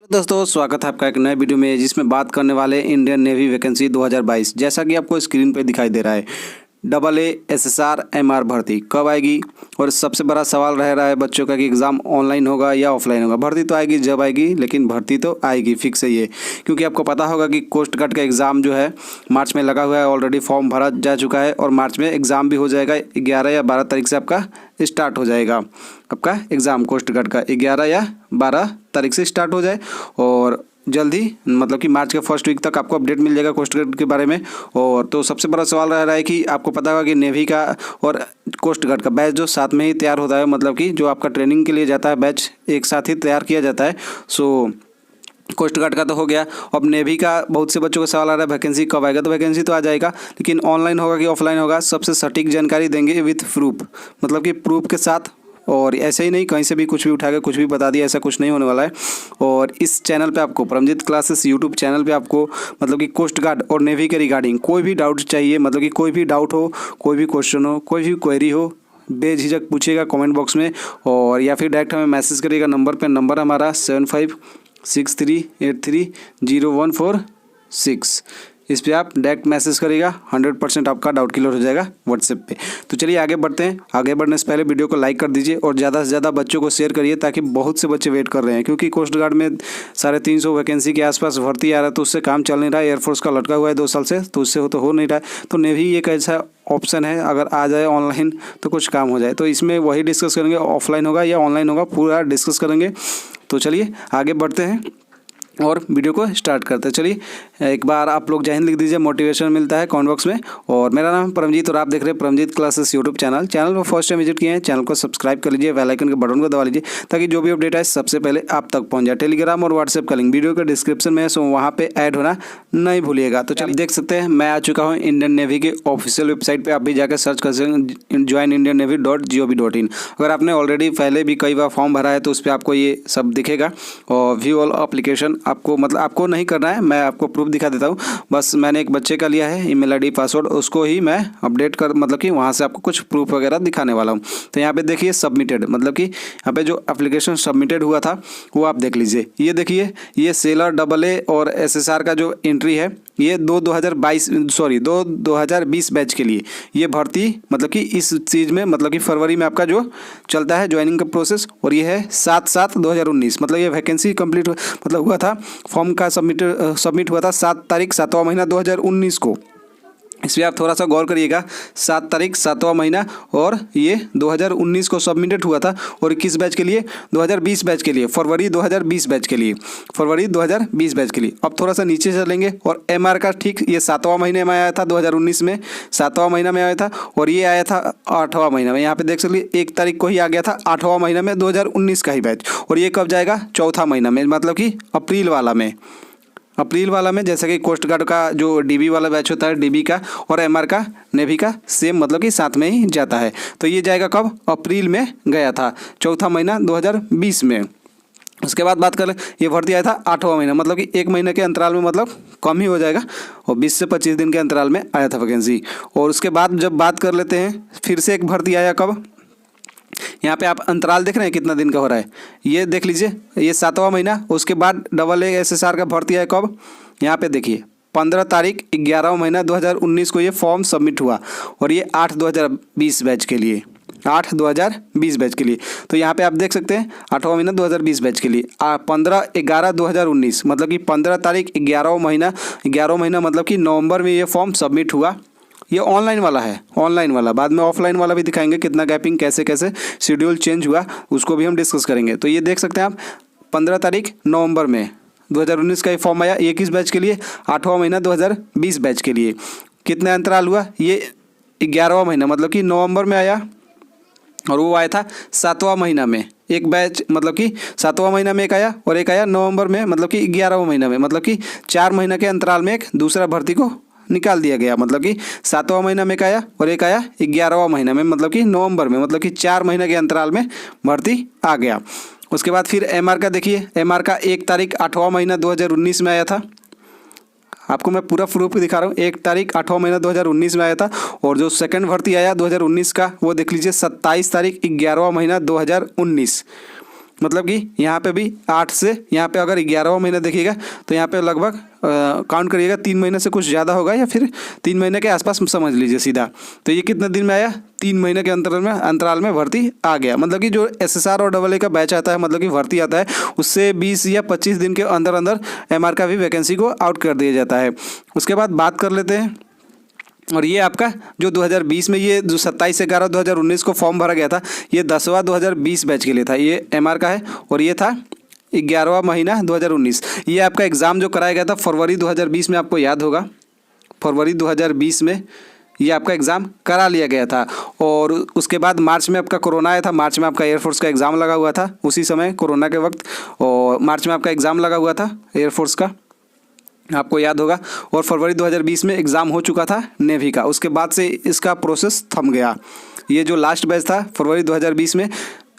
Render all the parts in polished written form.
दोस्तों स्वागत है आपका एक नए वीडियो में जिसमें बात करने वाले इंडियन नेवी वैकेंसी 2022। जैसा कि आपको स्क्रीन पे दिखाई दे रहा है, AA SSR MR भर्ती कब आएगी। और सबसे बड़ा सवाल रह रहा है बच्चों का कि एग्ज़ाम ऑनलाइन होगा या ऑफलाइन होगा। भर्ती तो आएगी जब आएगी, लेकिन भर्ती तो आएगी, फिक्स है ये। क्योंकि आपको पता होगा कि कोस्ट गार्ड का एग्ज़ाम जो है मार्च में लगा हुआ है, ऑलरेडी फॉर्म भरा जा चुका है और मार्च में एग्ज़ाम भी हो जाएगा। 11 या 12 तारीख से आपका स्टार्ट हो जाएगा। आपका एग्ज़ाम कोस्ट गार्ड का 11 या 12 तारीख से स्टार्ट हो जाए और जल्द ही मतलब कि मार्च के फर्स्ट वीक तक आपको अपडेट मिल जाएगा कोस्ट गार्ड के बारे में। और तो सबसे बड़ा सवाल रह रहा है कि आपको पता होगा कि नेवी का और कोस्ट गार्ड का बैच जो साथ में ही तैयार होता है, मतलब कि जो आपका ट्रेनिंग के लिए जाता है बैच एक साथ ही तैयार किया जाता है। सो कोस्ट गार्ड का तो हो गया। अब नेवी का बहुत से बच्चों का सवाल आ रहा है वैकेंसी कब आएगा। तो वैकेंसी तो आ जाएगा, लेकिन ऑनलाइन होगा कि ऑफलाइन होगा सबसे सटीक जानकारी देंगे विथ प्रूफ, मतलब कि प्रूफ के साथ। और ऐसे ही नहीं कहीं से भी कुछ भी उठा के कुछ भी बता दिया, ऐसा कुछ नहीं होने वाला है। और इस चैनल पे आपको परमजीत क्लासेस यूट्यूब चैनल पे आपको मतलब कि कोस्ट गार्ड और नेवी के रिगार्डिंग कोई भी डाउट चाहिए, मतलब कि कोई भी डाउट हो, कोई भी क्वेश्चन हो, कोई भी क्वेरी हो, बेझिझक पूछिएगा कमेंट बॉक्स में और या फिर डायरेक्ट हमें मैसेज करिएगा नंबर पे। नंबर हमारा 7563830146। इस पर आप डायरेक्ट मैसेज करिएगा, 100% आपका डाउट क्लियर हो जाएगा व्हाट्सएप पे। तो चलिए आगे बढ़ते हैं। आगे बढ़ने से पहले वीडियो को लाइक कर दीजिए और ज़्यादा से ज़्यादा बच्चों को शेयर करिए, ताकि बहुत से बच्चे वेट कर रहे हैं। क्योंकि कोस्ट गार्ड में 350 वैकेंसी के आसपास भर्ती आ रहा है, तो उससे काम चल नहीं रहा है। एयरफोर्स का लटका हुआ है 2 साल से, तो उससे तो हो नहीं रहा है। तो नेवी एक ऐसा ऑप्शन है, अगर आ जाए ऑनलाइन तो कुछ काम हो जाए। तो इसमें वही डिस्कस करेंगे, ऑफलाइन होगा या ऑनलाइन होगा, पूरा डिस्कस करेंगे। तो चलिए आगे बढ़ते हैं और वीडियो को स्टार्ट करते हैं। चलिए एक बार आप लोग जय हिंद लिख दीजिए, मोटिवेशन मिलता है कमेंट बॉक्स में। और मेरा नाम है परमजीत और आप देख रहे हैं परमजीत क्लासेस यूट्यूब चैनल पर फर्स्ट टाइम विजिट किए हैं, चैनल को सब्सक्राइब कर लीजिए, बेल आइकन के बटन को दबा लीजिए, ताकि जो भी अपडेट है सबसे पहले आप तक पहुंच जाए। टेलीग्राम और व्हाट्सएप का लिंक वीडियो के डिस्क्रिप्शन में है, सो वहाँ पे ऐड होना नहीं भूलिएगा। तो चलिए देख सकते हैं मैं आ चुका हूँ इंडियन नेवी के ऑफिशियल वेबसाइट पर। आप भी जाकर सर्च कर सकते हैं joinindiannavy.gov.in। अगर आपने ऑलरेडी पहले भी कई बार फॉर्म भरा है तो उस पर आपको ये सब दिखेगा। और व्यू ऑल एप्लीकेशन आपको मतलब आपको नहीं करना है, मैं आपको प्रूफ दिखा देता हूँ। बस मैंने एक बच्चे का लिया है ईमेल आईडी पासवर्ड, उसको ही मैं अपडेट कर मतलब कि वहाँ से आपको कुछ प्रूफ वगैरह दिखाने वाला हूँ। तो यहाँ पे देखिए सबमिटेड, मतलब कि यहाँ पे जो एप्लीकेशन सबमिटेड हुआ था वो आप देख लीजिए। ये देखिए ये सेलर AA और SSR का जो एंट्री है ये 2020 बैच के लिए ये भर्ती, मतलब कि इस चीज़ में मतलब कि फरवरी में आपका जो चलता है ज्वाइनिंग का प्रोसेस। और ये है 7/7/2019, मतलब ये वैकेंसी कंप्लीट मतलब हुआ था, फॉर्म का सबमिट हुआ था 7 तारीख 7वां महीना 2019 को। इस पर आप थोड़ा सा गौर करिएगा, 7 तारीख 7वां महीना और ये 2019 को सबमिटेड हुआ था। और किस बैच के लिए? 2020 बैच के लिए, फरवरी 2020 बैच के लिए, फरवरी 2020 बैच के लिए। अब थोड़ा सा नीचे चलेंगे और MR का ठीक ये 7वां महीने में आया था 2019 में, 7वां महीना में आया था। और ये आया था 8वां महीना में, यहाँ पे देख सकते 1 तारीख को ही आ गया था 8वां महीना में 2019 का ही बैच। और ये कब जाएगा? चौथा महीना में, मतलब कि अप्रैल वाला में। जैसा कि कोस्ट गार्ड का जो DB वाला बैच होता है DB का और MR का नेवी का सेम, मतलब कि साथ में ही जाता है। तो ये जाएगा कब? अप्रैल में गया था, चौथा महीना 2020 में। उसके बाद बात करें, ये भर्ती आया था 8वां महीना, मतलब कि 1 महीने के अंतराल में, मतलब कम ही हो जाएगा, और 20 से 25 दिन के अंतराल में आया था वैकेंसी। और उसके बाद जब बात कर लेते हैं, फिर से एक भर्ती आया कब? यहाँ पे आप अंतराल देख रहे हैं कितना दिन का हो रहा है, ये देख लीजिए, ये 7वां महीना। उसके बाद AA SSR का भर्ती है कब? यहाँ पे देखिए 15 तारीख 11वां महीना 2019 को ये फॉर्म सबमिट हुआ। और ये 8/2020 बैच के लिए, 8/2020 बैच के लिए। तो यहाँ पे आप देख सकते हैं 8वां महीना 2020 बैच के लिए 15/11/2019, मतलब कि 15 तारीख 11वां महीना मतलब कि नवंबर में ये फॉर्म सबमिट हुआ। ये ऑनलाइन वाला है, ऑनलाइन वाला। बाद में ऑफलाइन वाला भी दिखाएंगे, कितना गैपिंग कैसे कैसे शेड्यूल चेंज हुआ उसको भी हम डिस्कस करेंगे। तो ये देख सकते हैं आप 15 तारीख नवंबर में 2019 का ये फॉर्म आया। ये किस बैच के लिए? 8वां महीना 2020 बैच के लिए। कितना अंतराल हुआ? ये 11वां महीना, मतलब कि नवंबर में आया और वो आया था 7वां महीना में। एक बैच मतलब कि 7वां महीना में एक आया और एक आया नवंबर में, मतलब कि 11वां महीना में, मतलब कि 4 महीना के अंतराल में एक दूसरा भर्ती को निकाल दिया गया। मतलब कि 7वां महीना में एक आया और एक आया 11वां महीना में, मतलब कि नवंबर में, मतलब कि 4 महीने के अंतराल में भर्ती आ गया। उसके बाद फिर MR का देखिए, MR का 1 तारीख 8वां महीना 2019 में आया था। आपको मैं पूरा प्रूफ दिखा रहा हूँ, 1 तारीख 8वां महीना 2019 में आया था। और जो सेकंड भर्ती आया 2019 का वो देख लीजिए 27 तारीख 11वां महीना 2019। मतलब कि यहाँ पे भी 8 से यहाँ पे अगर 11वां महीना देखिएगा तो यहाँ पे लगभग काउंट करिएगा 3 महीने से कुछ ज़्यादा होगा या फिर 3 महीने के आसपास समझ लीजिए सीधा। तो ये कितने दिन में आया, 3 महीने के अंतराल में भर्ती आ गया। मतलब कि जो SSR और AA का बैच आता है, मतलब कि भर्ती आता है, उससे 20 या 25 दिन के अंदर अंदर MR का भी वैकेंसी को आउट कर दिया जाता है। उसके बाद बात कर लेते हैं, और ये आपका जो 2020 में ये जो 27/11/2019 को फॉर्म भरा गया था, ये 10वां 2020 बैच के लिए था, ये MR का है, और ये था 11वां महीना 2019। ये आपका एग्ज़ाम जो कराया गया था फरवरी 2020 में, आपको याद होगा फरवरी 2020 में ये आपका एग्ज़ाम करा लिया गया था। और उसके बाद मार्च में आपका कोरोना आया था, मार्च में आपका एयरफोर्स का एग्ज़ाम लगा हुआ था उसी समय कोरोना के वक्त, और मार्च में आपका एग्ज़ाम लगा हुआ था एयरफोर्स का, आपको याद होगा। और फरवरी 2020 में एग्ज़ाम हो चुका था नेवी का। उसके बाद से इसका प्रोसेस थम गया। ये जो लास्ट बैच था फरवरी 2020 में,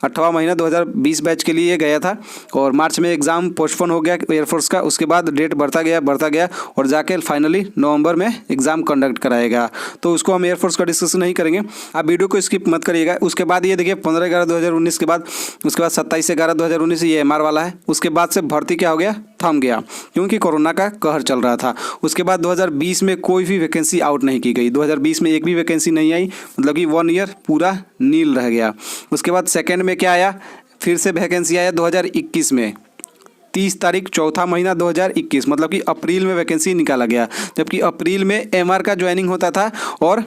8वां महीना 2020 बैच के लिए गया था, और मार्च में एग्ज़ाम पोस्टपोन हो गया एयरफोर्स का। उसके बाद डेट बढ़ता गया और जाके फाइनली नवंबर में एग्ज़ाम कंडक्ट कराएगा। तो उसको हम एयरफोर्स का डिस्कस नहीं करेंगे, आप वीडियो को स्किप मत करिएगा। उसके बाद ये देखिए 15/11/2019 के बाद, उसके बाद 27/11/2019 ये MR वाला है। उसके बाद से भर्ती क्या हो गया, थम गया, क्योंकि कोरोना का कहर चल रहा था। उसके बाद 2020 में कोई भी वैकेंसी आउट नहीं की गई, 2020 में एक भी वैकेंसी नहीं आई, मतलब कि 1 ईयर पूरा नील रह गया। उसके बाद सेकेंड में क्या आया, फिर से वैकेंसी आया 2021 में, 30 तारीख 4वां महीना 2021, मतलब कि अप्रैल में वैकेंसी निकाला गया। जबकि अप्रैल में MR का ज्वाइनिंग होता था और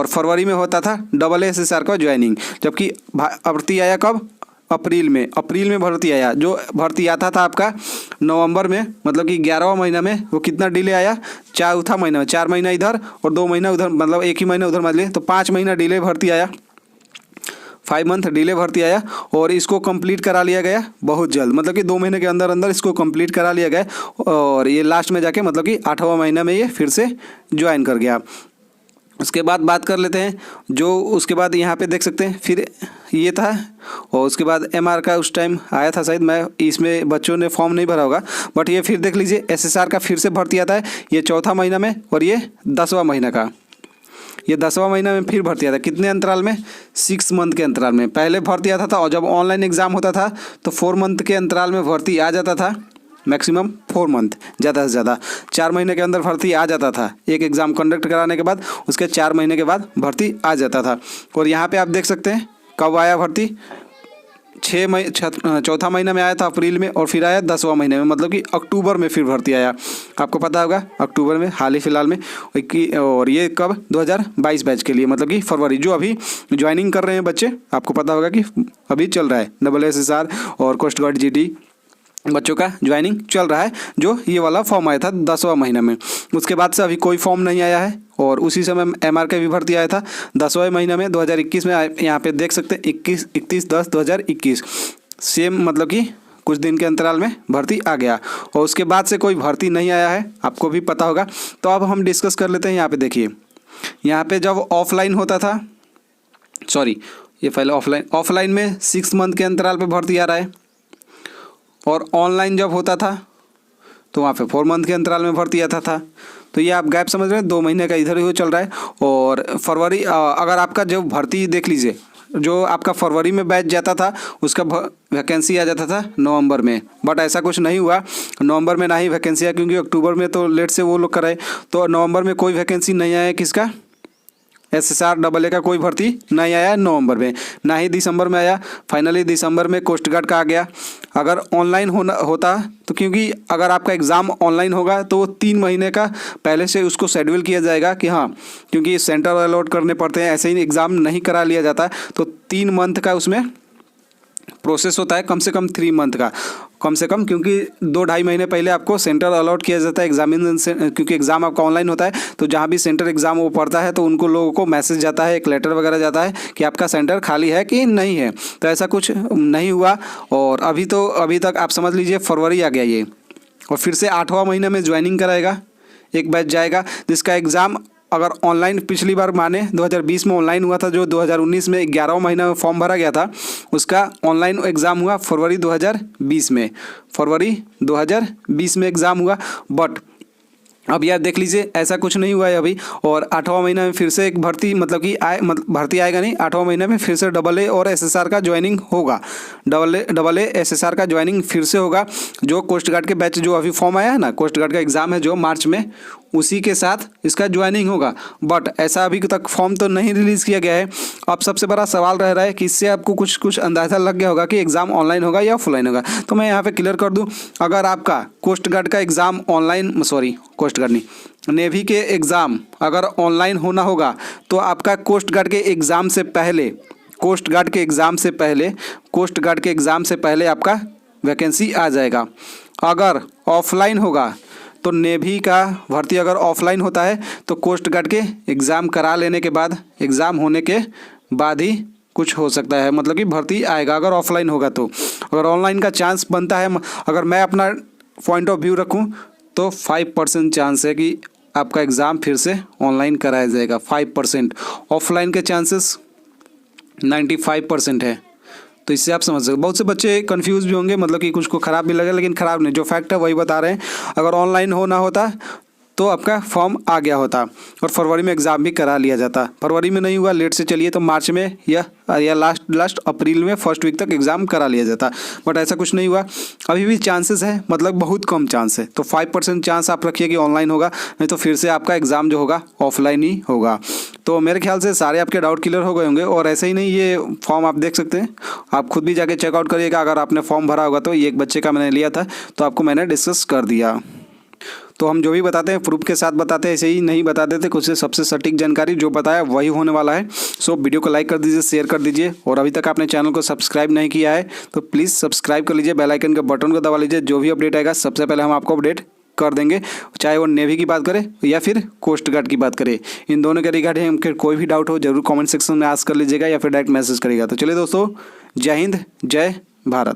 फरवरी में होता था SSR का ज्वाइनिंग। जबकि भर्ती आया कब, अप्रैल में भर्ती आया। जो भर्ती आता था आपका नवंबर में, मतलब कि 11वां महीना में, वो कितना डिले आया, 4वां महीना में, 4 महीना इधर और 2 महीना उधर, मतलब 1 ही महीना उधर मान लीजिए, तो 5 महीना डिले भर्ती आया, 5 मंथ डिले भर्ती आया। और इसको कंप्लीट करा लिया गया बहुत जल्द, मतलब कि 2 महीने के अंदर अंदर इसको कंप्लीट करा लिया गया, और ये लास्ट में जाके मतलब कि 8वां महीना में ये फिर से ज्वाइन कर गया। उसके बाद बात कर लेते हैं, जो उसके बाद यहाँ पे देख सकते हैं फिर ये था, और उसके बाद MR का उस टाइम आया था शायद, मैं इसमें बच्चों ने फॉर्म नहीं भरा होगा, बट ये फिर देख लीजिए SSR का फिर से भर्ती आता है, ये 4वां महीना में, और ये 10वां महीना का, ये 10वां महीना में फिर भर्ती आता है। कितने अंतराल में, 6 मंथ के अंतराल में पहले भर्ती आता था, और जब ऑनलाइन एग्ज़ाम होता था तो 4 मंथ के अंतराल में भर्ती आ जाता था, मैक्सिमम 4 मंथ, ज़्यादा से ज़्यादा 4 महीने के अंदर भर्ती आ जाता था। एक एग्ज़ाम कंडक्ट कराने के बाद उसके 4 महीने के बाद भर्ती आ जाता था। और यहाँ पे आप देख सकते हैं कब आया भर्ती, 4वां महीना में आया था अप्रैल में, और फिर आया 10वां महीने में, मतलब कि अक्टूबर में फिर भर्ती आया। आपको पता होगा अक्टूबर में, हाल ही फिलहाल में। और ये कब, 2022 बैच के लिए, मतलब कि फरवरी, जो अभी ज्वाइनिंग कर रहे हैं बच्चे, आपको पता होगा कि अभी चल रहा है SSR और कोस्ट गार्ड GT बच्चों का ज्वाइनिंग चल रहा है, जो ये वाला फॉर्म आया था 10वां महीना में। उसके बाद से अभी कोई फॉर्म नहीं आया है, और उसी समय MR का भी भर्ती आया था 10वां महीना में 2021 में। यहाँ पे देख सकते हैं 31/10/2021, सेम, मतलब कि कुछ दिन के अंतराल में भर्ती आ गया, और उसके बाद से कोई भर्ती नहीं आया है, आपको भी पता होगा। तो अब हम डिस्कस कर लेते हैं। यहाँ पे देखिए, यहाँ पे जब ऑफलाइन होता था, सॉरी ये पहले ऑफलाइन में 6 मंथ के अंतराल पे भर्ती आ रहा है, और ऑनलाइन जब होता था तो वहाँ पे 4 मंथ के अंतराल में भर्ती आता था। तो ये आप गैप समझ रहे हैं, 2 महीने का इधर ही चल रहा है। और फरवरी, अगर आपका जो भर्ती देख लीजिए, जो आपका फरवरी में बैच जाता था उसका वैकेंसी आ जाता था नवंबर में, बट ऐसा कुछ नहीं हुआ। नवंबर में ना ही वैकेंसी आया, क्योंकि अक्टूबर में तो लेट से वो लोग कराए, तो नवंबर में कोई वैकेंसी नहीं आया। किसका, SSR AA का कोई भर्ती नहीं आया नवंबर में, ना ही दिसंबर में आया। फाइनली दिसंबर में कोस्ट गार्ड का आ गया। अगर ऑनलाइन होता तो, क्योंकि अगर आपका एग्ज़ाम ऑनलाइन होगा तो 3 महीने का पहले से उसको शेड्यूल किया जाएगा कि हाँ, क्योंकि सेंटर अलॉट करने पड़ते हैं, ऐसे ही एग्ज़ाम नहीं करा लिया जाता। तो 3 मंथ का उसमें प्रोसेस होता है, कम से कम 3 मंथ का, कम से कम, क्योंकि 2-2.5 महीने पहले आपको सेंटर अलॉट किया जाता है एग्जामिनेशन, क्योंकि एग्ज़ाम आपका ऑनलाइन होता है। तो जहाँ भी सेंटर एग्ज़ाम वो पड़ता है तो उनको लोगों को मैसेज जाता है, एक लेटर वगैरह जाता है कि आपका सेंटर खाली है कि नहीं है। तो ऐसा कुछ नहीं हुआ, और अभी तक आप समझ लीजिए फरवरी आ गया ये, और फिर से 8वां महीने में ज्वाइनिंग कराएगा, एक बैच जाएगा, जिसका एग्ज़ाम अगर ऑनलाइन पिछली बार माने 2020 में ऑनलाइन हुआ था, जो 2019 में 11वां महीना में फॉर्म भरा गया था, उसका ऑनलाइन एग्ज़ाम हुआ फरवरी 2020 में, फरवरी 2020 में एग्ज़ाम हुआ। बट अब यार देख लीजिए, ऐसा कुछ नहीं हुआ है अभी, और 8वां महीना में फिर से एक भर्ती मतलब कि भर्ती आएगा नहीं, 8वां महीना में फिर से AA और SSR का ज्वाइनिंग होगा। AA SSR का ज्वाइनिंग फिर से होगा। जो कोस्ट गार्ड के बैच जो अभी फॉर्म आया है ना, कोस्ट गार्ड का एग्ज़ाम है जो मार्च में, उसी के साथ इसका ज्वाइनिंग होगा। बट ऐसा अभी तक फॉर्म तो नहीं रिलीज़ किया गया है। अब सबसे बड़ा सवाल रह रहा है कि इससे आपको कुछ अंदाज़ा लग गया होगा कि एग्ज़ाम ऑनलाइन होगा या ऑफलाइन होगा। तो मैं यहाँ पे क्लियर कर दूँ, अगर आपका कोस्ट गार्ड का एग्ज़ाम ऑनलाइन, कोस्ट गार्ड नहीं, नेवी के एग्ज़ाम अगर ऑनलाइन होना होगा तो आपका कोस्ट गार्ड के एग्ज़ाम से पहले, कोस्ट गार्ड के एग्ज़ाम से पहले आपका वैकेंसी आ जाएगा। अगर ऑफलाइन होगा तो नेवी का भर्ती अगर ऑफलाइन होता है तो कोस्ट गार्ड के एग्ज़ाम करा लेने के बाद, एग्ज़ाम होने के बाद ही कुछ हो सकता है, मतलब कि भर्ती आएगा अगर ऑफलाइन होगा तो। अगर ऑनलाइन का चांस बनता है, अगर मैं अपना पॉइंट ऑफ व्यू रखूं तो 5% चांस है कि आपका एग्ज़ाम फिर से ऑनलाइन कराया जाएगा। 5%। ऑफलाइन के चांसेस 95% है। तो इससे आप समझ सकते, बहुत से बच्चे कंफ्यूज भी होंगे, मतलब कि कुछ को ख़राब भी लगे, लेकिन ख़राब नहीं, जो फैक्ट है वही बता रहे हैं। अगर ऑनलाइन होना होता तो आपका फॉर्म आ गया होता और फरवरी में एग्ज़ाम भी करा लिया जाता। फरवरी में नहीं हुआ, लेट से चलिए तो मार्च में या लास्ट अप्रैल में फर्स्ट वीक तक एग्ज़ाम करा लिया जाता। बट ऐसा कुछ नहीं हुआ। अभी भी चांसेस है, मतलब बहुत कम चांस है। तो 5% चांस आप रखिए कि ऑनलाइन होगा, नहीं तो फिर से आपका एग्ज़ाम जो होगा ऑफलाइन ही होगा। तो मेरे ख्याल से सारे आपके डाउट क्लियर हो गए होंगे। और ऐसे ही नहीं, ये फॉर्म आप देख सकते हैं, आप खुद भी जाके चेकआउट करिएगा। अगर आपने फॉर्म भरा होगा तो ये एक बच्चे का मैंने लिया था, तो आपको मैंने डिस्कस कर दिया। तो हम जो भी बताते हैं प्रूफ के साथ बताते हैं, ऐसे ही नहीं बता देते कुछ। सबसे सटीक जानकारी जो बताया वही होने वाला है। सो वीडियो को लाइक कर दीजिए, शेयर कर दीजिए, और अभी तक आपने चैनल को सब्सक्राइब नहीं किया है तो प्लीज़ सब्सक्राइब कर लीजिए, बेल आइकन के बटन को दबा लीजिए। जो भी अपडेट आएगा सबसे पहले हम आपको अपडेट कर देंगे, चाहे वो नेवी की बात करें या फिर कोस्ट गार्ड की बात करें। इन दोनों के रिगार्डिंग कोई भी डाउट हो जरूर कमेंट सेक्शन में आस्क कर लीजिएगा या फिर डायरेक्ट मैसेज करिएगा। तो चलिए दोस्तों, जय हिंद, जय भारत।